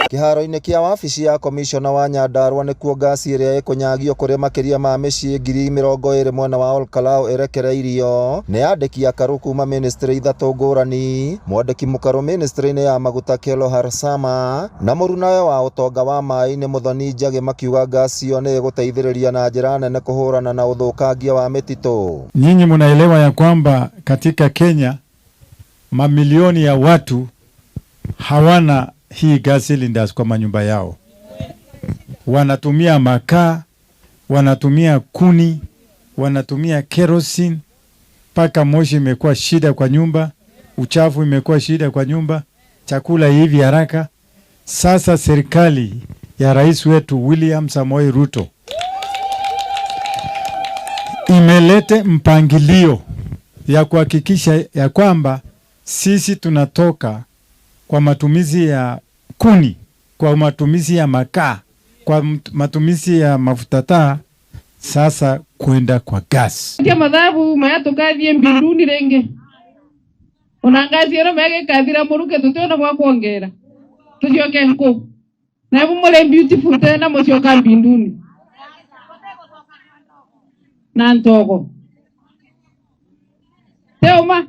Kiharo-inĩ kia wabici ya komishona wa Nyandarua nĩkuo ngasi ĩrĩa ĩkũnyagio kũrĩ makĩria ma mĩciĩ 20,000 mwena wa Olkalau ĩrekereirio nĩ andĩki akaru kuma ministry ithatũ ngũrani, mwandĩki mũkaru ministry-inĩ ya maguta Kelo Harsama na mũrunawe wa ũtonga wa maĩ-inĩ Muthoni Njagi makiuga ngasi ĩyo nĩ ĩgũteithĩrĩria na njĩra nene kũhũrana na ũthũkangia wa mĩtitũ. Nyinyi mnaelewa ya kwamba katika Kenya mamilioni ya watu hawana hii gas cylinders kwa manyumba yao. Wanatumia makaa, wanatumia kuni, wanatumia kerosene, paka moshi imekuwa shida kwa nyumba, uchafu imekuwa shida kwa nyumba, chakula hivi haraka. Sasa serikali ya rais wetu William Samoei Ruto imelete mpangilio ya kuhakikisha ya kwamba sisi tunatoka kwa matumizi ya kuni, kwa matumizi ya makaa, kwa matumizi ya mafuta taa, sasa kwenda kwa gas. Kia madhabu mayatokathie mbinduni renge. Unangazi ero mege kathira muruke tutona kwa kuongera. Tujoke nko. Na hebu mole beautiful tena moshoka mbinduni. Na ntoko. Teoma.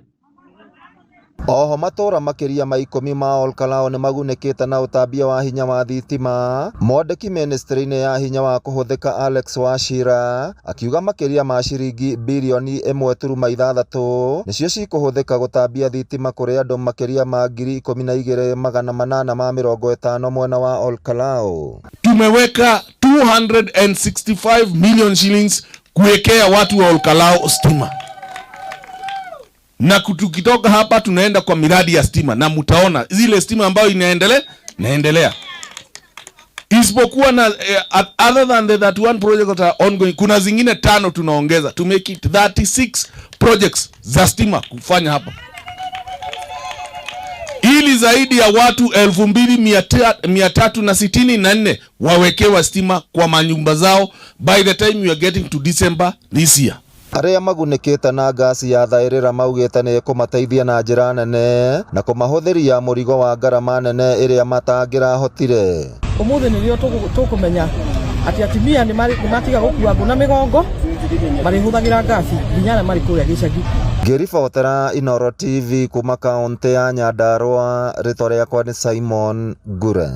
Oho matora makiria ma 10 ma Olkalau nĩ magunĩkĩte na ũtambia wa hinya wa thitima. Mwandĩki ministry-inĩ ya hinya wa kũhũthĩka Alex Wachira akiuga makiria ma ciringi bilioni 1.6 nĩcio cikũhũthĩka gũtambia thitima kũrĩ andũ makiria ma 12,850 mwena wa Olkalau. Tumeweka 265 million shillings kuwekea watu wa Olkalau stima. Na tukitoka hapa tunaenda kwa miradi ya stima na mtaona zile stima ambayo inaendelea. Isipokuwa na other than the 31 projects that are ongoing, kuna zingine 5 tunaongeza to make it 36 projects za stima kufanya hapa. Ili zaidi ya watu 2,364 wawekewa stima kwa manyumba zao by the time we are getting to December this year. Arĩa magunĩkĩte na ngasi ya thaĩrĩra maugĩte nĩ kũmateithia na njĩra nene na kũmahũthĩria mũrigo wa ngarama nene ĩrĩa matangĩrahotire. Ũmũthĩ nĩrĩo tũkũmenya atĩ atumia nĩ matiga gũkua ngũ na mĩgongo marĩhũthagĩra ngasi nginya arĩa marĩ kũrĩa gĩcagi. Ngĩribotera Inooro TV kuma kaũntĩ ya Nyandarua, rĩtwa rĩakwa nĩ Simon Ngure.